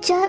4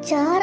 4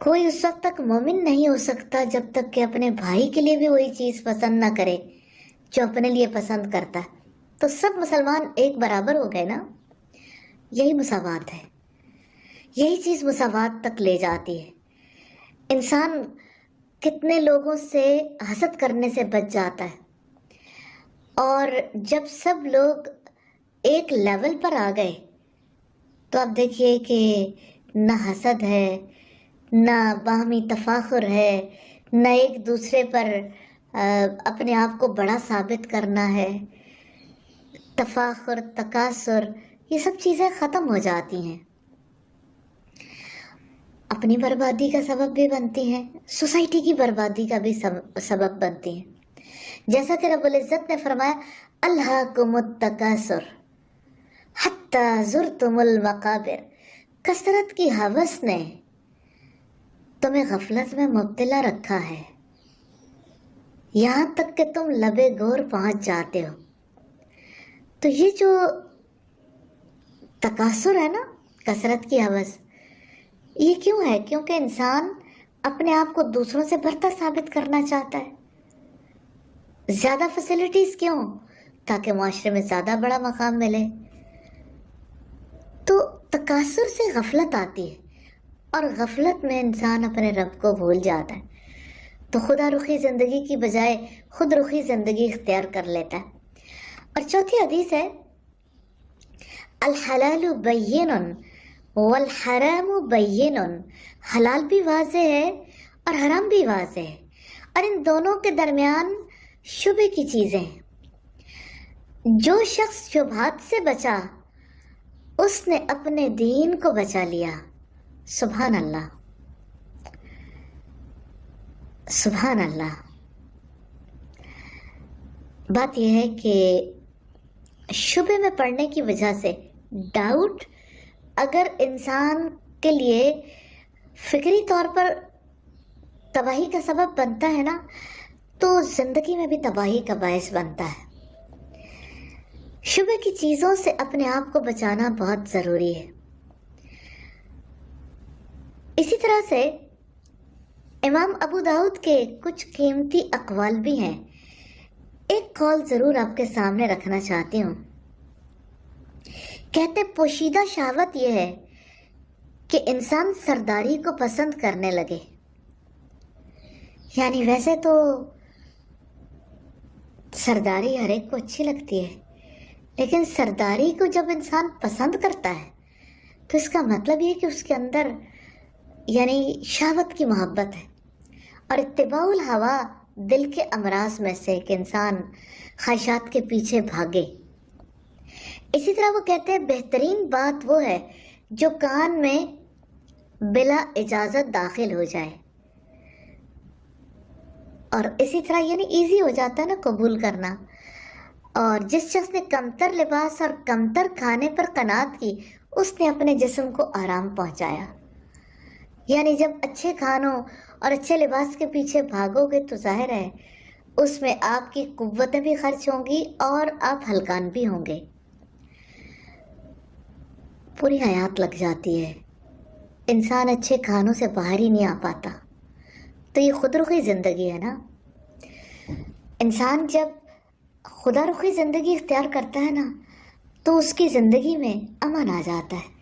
کوئی اس وقت تک مومن نہیں ہو سکتا جب تک کہ اپنے بھائی کے لیے بھی وہی چیز پسند نہ کرے جو اپنے لیے پسند کرتا ہے. تو سب مسلمان ایک برابر ہو گئے نا. یہی مساوات ہے، یہی چیز مساوات تک لے جاتی ہے. انسان کتنے لوگوں سے حسد کرنے سے بچ جاتا ہے، اور جب سب لوگ ایک لیول پر آ گئے تو اب دیکھیے کہ نہ حسد ہے، نہ باہمی تفاخر ہے، نہ ایک دوسرے پر اپنے آپ کو بڑا ثابت کرنا ہے. تفاخر، تکاثر، یہ سب چیزیں ختم ہو جاتی ہیں. اپنی بربادی کا سبب بھی بنتی ہیں، سوسائٹی کی بربادی کا بھی سبب بنتی ہیں. جیسا کہ رب العزت نے فرمایا الہاکم التکاثر حتی زرتم المقابر. کثرت کی ہوس نے تمہیں غفلت میں مبتلا رکھا ہے، یہاں تک کہ تم لبے گور پہنچ جاتے ہو. تو یہ جو تکاثر ہے نا، کثرت کی ہوس، یہ کیوں ہے؟ کیونکہ انسان اپنے آپ کو دوسروں سے برتر ثابت کرنا چاہتا ہے. زیادہ فیسلٹیز کیوں؟ تاکہ معاشرے میں زیادہ بڑا مقام ملے. تو تکاثر سے غفلت آتی ہے، اور غفلت میں انسان اپنے رب کو بھول جاتا ہے، تو خدا رخی زندگی کی بجائے خود رخی زندگی اختیار کر لیتا ہے. اور چوتھی حدیث ہے الحلال بین والحرام بین. حلال بھی واضح ہے اور حرام بھی واضح ہے، اور ان دونوں کے درمیان شبہ کی چیزیں ہیں. جو شخص شبہات سے بچا اس نے اپنے دین کو بچا لیا. سبحان اللہ، سبحان اللہ. بات یہ ہے کہ شبہ میں پڑنے کی وجہ سے ڈاؤٹ اگر انسان کے لیے فکری طور پر تباہی کا سبب بنتا ہے نا، تو زندگی میں بھی تباہی کا باعث بنتا ہے. شبہ کی چیزوں سے اپنے آپ کو بچانا بہت ضروری ہے. اسی طرح سے امام ابو داؤد کے کچھ قیمتی اقوال بھی ہیں. ایک قول ضرور آپ کے سامنے رکھنا چاہتی ہوں. کہتے پوشیدہ شہوت یہ ہے کہ انسان سرداری کو پسند کرنے لگے. یعنی ویسے تو سرداری ہر ایک کو اچھی لگتی ہے، لیکن سرداری کو جب انسان پسند کرتا ہے تو اس کا مطلب یہ کہ اس کے اندر یعنی شہوت کی محبت ہے. اور اتباع الہوا دل کے امراض میں سے کہ انسان خواہشات کے پیچھے بھاگے. اسی طرح وہ کہتے ہیں بہترین بات وہ ہے جو کان میں بلا اجازت داخل ہو جائے. اور اسی طرح یعنی ایزی ہو جاتا ہے نا قبول کرنا. اور جس شخص نے کمتر لباس اور کمتر کھانے پر قناعت کی اس نے اپنے جسم کو آرام پہنچایا. یعنی جب اچھے کھانوں اور اچھے لباس کے پیچھے بھاگو گے تو ظاہر ہے اس میں آپ کی قوتیں بھی خرچ ہوں گی اور آپ ہلکان بھی ہوں گے. پوری حیات لگ جاتی ہے، انسان اچھے کھانوں سے باہر ہی نہیں آ پاتا. تو یہ خود رخی زندگی ہے نا. انسان جب خدا رخی زندگی اختیار کرتا ہے نا تو اس کی زندگی میں امن آ جاتا ہے،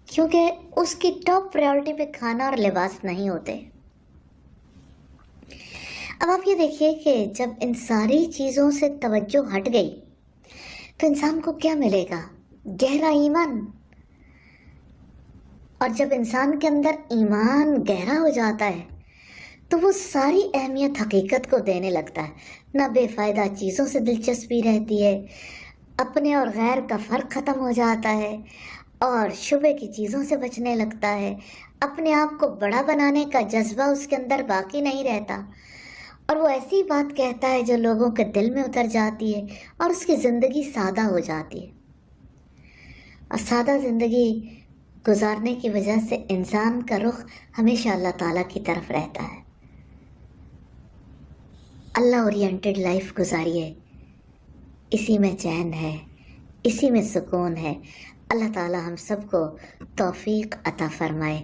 کیونکہ اس کی ٹاپ پریورٹی پہ کھانا اور لباس نہیں ہوتے. اب آپ یہ دیکھیے کہ جب ان ساری چیزوں سے توجہ ہٹ گئی تو انسان کو کیا ملے گا؟ گہرا ایمان. اور جب انسان کے اندر ایمان گہرا ہو جاتا ہے تو وہ ساری اہمیت حقیقت کو دینے لگتا ہے. نہ بے فائدہ چیزوں سے دلچسپی رہتی ہے، اپنے اور غیر کا فرق ختم ہو جاتا ہے، اور شبہ کی چیزوں سے بچنے لگتا ہے. اپنے آپ کو بڑا بنانے کا جذبہ اس کے اندر باقی نہیں رہتا، اور وہ ایسی بات کہتا ہے جو لوگوں کے دل میں اتر جاتی ہے اور اس کی زندگی سادہ ہو جاتی ہے. اور سادہ زندگی گزارنے کی وجہ سے انسان کا رخ ہمیشہ اللہ تعالیٰ کی طرف رہتا ہے. اللہ اورینٹڈ لائف گزاریے، اسی میں چین ہے، اسی میں سکون ہے. اللہ تعالیٰ ہم سب کو توفیق عطا فرمائے.